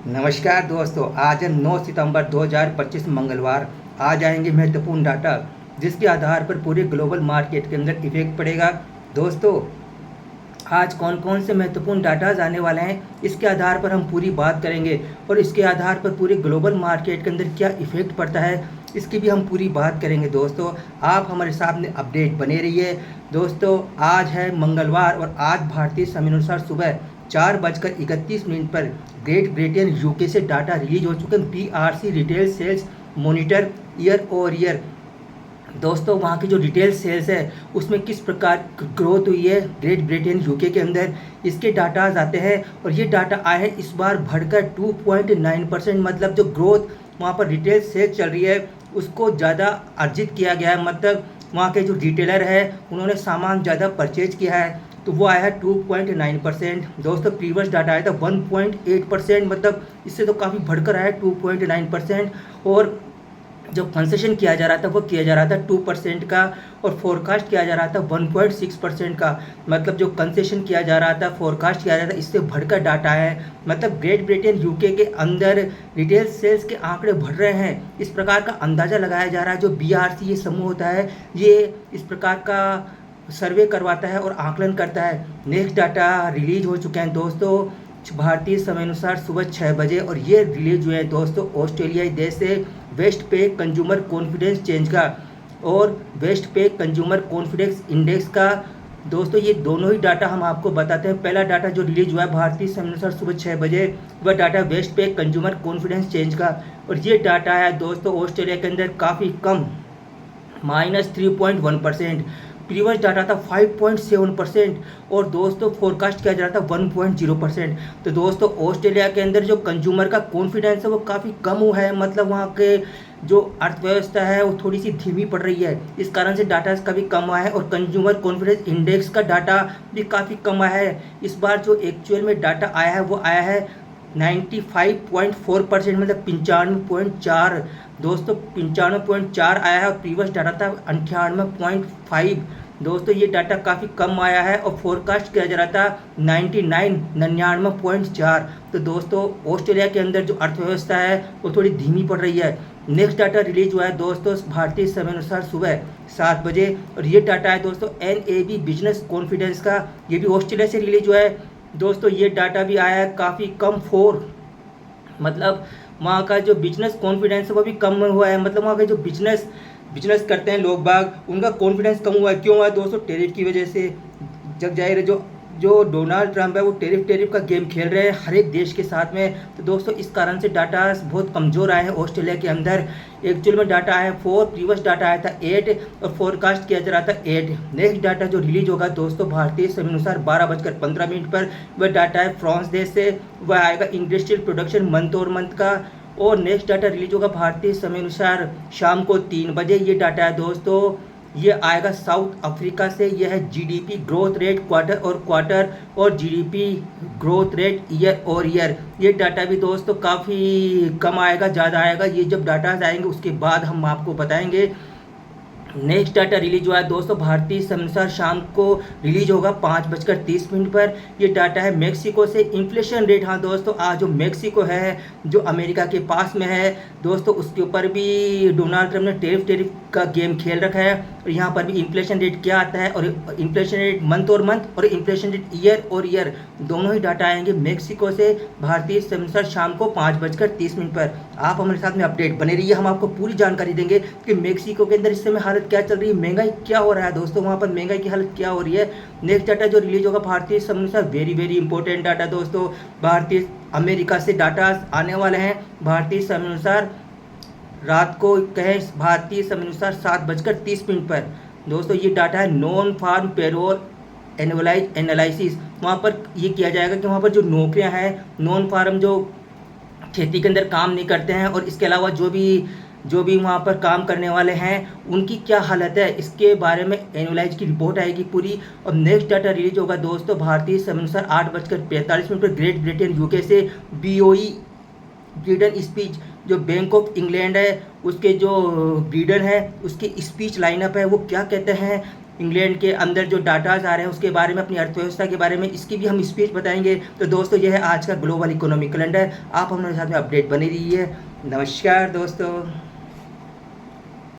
नमस्कार दोस्तों, आज है 9 सितंबर 2025 मंगलवार। आज आएंगे महत्वपूर्ण डाटा जिसके आधार पर पूरे ग्लोबल मार्केट के अंदर इफेक्ट पड़ेगा। दोस्तों, आज कौन कौन से महत्वपूर्ण डाटाज आने वाले हैं इसके आधार पर हम पूरी बात करेंगे और इसके आधार पर पूरे ग्लोबल मार्केट के अंदर क्या इफेक्ट पड़ता है इसकी भी हम पूरी बात करेंगे। दोस्तों, आप हमारे सामने अपडेट बने रहिए। दोस्तों, आज है मंगलवार और आज भारतीय समयानुसार सुबह 4:31 पर ग्रेट ब्रिटेन यूके से डाटा रिलीज हो चुके हैं। PRC retail sales monitor year over year. दोस्तों, वहाँ की जो रिटेल सेल्स है उसमें किस प्रकार ग्रोथ हुई है ग्रेट ब्रिटेन यूके के अंदर, इसके डाटाज आते हैं और ये डाटा आए हैं इस बार बढ़कर 2.9%। मतलब जो ग्रोथ वहाँ पर रिटेल सेल्स चल रही है उसको ज़्यादा अर्जित किया गया है। मतलब वहाँ के जो रिटेलर है उन्होंने सामान ज़्यादा परचेज किया है, तो वो आया है 2.9%। दोस्तों, प्रीवियस डाटा आया था 1.8%। मतलब इससे तो काफ़ी बढ़कर आया है 2.9%। और जो कंसेशन किया जा रहा था वो किया जा रहा था 2% का और फोरकास्ट किया जा रहा था 1.6% का। मतलब जो कंसेशन किया जा रहा था, फोरकास्ट किया जा रहा था, इससे बढ़कर डाटा है। मतलब ग्रेट ब्रिटेन यूके के अंदर रिटेल सेल्स के आंकड़े बढ़ रहे हैं, इस प्रकार का अंदाज़ा लगाया जा रहा है। जो BRC ये समूह होता है ये इस प्रकार का सर्वे करवाता है और आकलन करता है। नेक्स्ट डाटा रिलीज हो चुके हैं दोस्तों भारतीय समयानुसार सुबह 6 बजे और ये रिलीज हुए हैं दोस्तों ऑस्ट्रेलियाई देश से वेस्ट पे कंज्यूमर कॉन्फिडेंस चेंज का और वेस्ट पे कंज्यूमर कॉन्फिडेंस इंडेक्स का। दोस्तों, ये दोनों ही डाटा हम आपको बताते हैं। पहला डाटा जो रिलीज हुआ है भारतीय समयानुसार सुबह 6 बजे वह डाटा वेस्ट पे कंज्यूमर कॉन्फिडेंस चेंज का और ये डाटा है दोस्तों ऑस्ट्रेलिया के अंदर काफ़ी कम, -3.1%। प्रीवियस डाटा था 5.7% और दोस्तों फोरकास्ट किया जा रहा था 1.0%। तो दोस्तों, ऑस्ट्रेलिया के अंदर जो कंज्यूमर का कॉन्फिडेंस है वो काफ़ी कम हुआ है। मतलब वहाँ के जो अर्थव्यवस्था है वो थोड़ी सी धीमी पड़ रही है, इस कारण से डाटा काफ़ी कम आया है और कंज्यूमर कॉन्फिडेंस इंडेक्स का डाटा भी काफ़ी कम आया है। इस बार जो एक्चुअल में डाटा आया है वो आया है 95.4%। मतलब 95.4। दोस्तों, 95.4 आया है और प्रीवियस डाटा था 98.5। दोस्तों, ये डाटा काफ़ी कम आया है और फोरकास्ट किया जा रहा था 99.4। तो दोस्तों, ऑस्ट्रेलिया के अंदर जो अर्थव्यवस्था है वो थोड़ी धीमी पड़ रही है। नेक्स्ट डाटा रिलीज हुआ है दोस्तों भारतीय समयानुसार सुबह 7 बजे और ये डाटा है दोस्तों NAB बिजनेस कॉन्फिडेंस का। ये भी ऑस्ट्रेलिया से रिलीज हुआ है। दोस्तों, ये डाटा भी आया है काफ़ी कम, 4। मतलब वहाँ का जो बिजनेस कॉन्फिडेंस है वो भी कम हुआ है। मतलब वहाँ के जो बिजनेस करते हैं लोग बाग, उनका कॉन्फिडेंस कम हुआ है। क्यों हुआ है दोस्तों? टेरिफ की वजह से। जब जाहिर है जो डोनाल्ड ट्रंप है वो टेरिफ का गेम खेल रहे हैं हर एक देश के साथ में। तो दोस्तों, इस कारण से डाटा बहुत कमज़ोर आए हैं ऑस्ट्रेलिया के अंदर। एक्चुअल में डाटा आया है 4, प्रीवियस डाटा आया था 8 और फोरकास्ट किया जा रहा था 8। नेक्स्ट डाटा जो रिलीज होगा दोस्तों भारतीय समयानुसार 12:15 पर वह डाटा है फ्रांस देश से। वह आएगा इंडस्ट्रियल प्रोडक्शन मंथ और मंथ का। और नेक्स्ट डाटा रिलीज होगा भारतीय समयानुसार शाम को 3 बजे। ये डाटा है दोस्तों, ये आएगा साउथ अफ्रीका से। यह है GDP ग्रोथ रेट क्वार्टर और GDP ग्रोथ रेट ईयर और ईयर। ये डाटा भी दोस्तों काफ़ी कम आएगा, ज़्यादा आएगा। ये जब डाटा आएंगे उसके बाद हम आपको बताएंगे। नेक्स्ट डाटा रिलीज हुआ है दोस्तों भारतीय समयानुसार शाम को रिलीज होगा 5:30 पर। ये डाटा है मेक्सिको से इन्फ्लेशन रेट। हाँ दोस्तों, आज जो मेक्सिको है जो अमेरिका के पास में है दोस्तों, उसके ऊपर भी डोनाल्ड ट्रंप ने टेरिफ का गेम खेल रखा है। और यहाँ पर भी इन्फ्लेशन रेट क्या आता है और इन्फ्लेशन रेट मंथ और मंथ और इन्फ्लेशन रेट ईयर और ईयर दोनों ही डाटा आएंगे मेक्सिको से भारतीय समयानुसार शाम को 5:30 पर। आप हमारे साथ में अपडेट बने रहिए, हम आपको पूरी जानकारी देंगे कि मेक्सिको के अंदर इस समय हालत क्या चल रही है, महंगाई क्या हो रहा है दोस्तों, वहाँ पर महंगाई की हालत क्या हो रही है। नेक्स्ट डाटा जो रिलीज होगा भारतीय समयानुसार वेरी इंपॉर्टेंट डाटा दोस्तों, भारतीय अमेरिका से डाटा आने वाले हैं भारतीय समयानुसार रात को कहें भारतीय समयानुसार 7:30 पर। दोस्तों, ये डाटा है non farm payroll annualise analysis. वहाँ पर ये किया जाएगा कि वहाँ पर जो नौकरियाँ हैं नॉन फार्म जो खेती के अंदर काम नहीं करते हैं और इसके अलावा जो भी वहाँ पर काम करने वाले हैं उनकी क्या हालत है, इसके बारे में एनुअलाइज की रिपोर्ट आएगी पूरी। और नेक्स्ट डाटा रिलीज होगा दोस्तों भारतीय समयानुसार 8:45 पर ग्रेट ब्रिटेन यूके से। BOE ब्रीडन स्पीच जो बैंक ऑफ इंग्लैंड है उसके जो ब्रीडन है उसकी स्पीच लाइनअप है वो क्या कहते हैं इंग्लैंड के अंदर जो डाटाज आ रहे हैं उसके बारे में, अपनी अर्थव्यवस्था के बारे में, इसकी भी हम स्पीच बताएंगे। तो दोस्तों यह है आज का ग्लोबल इकोनॉमिक कैलेंडर। आप हमारे साथ में अपडेट बनी रही है। नमस्कार दोस्तों।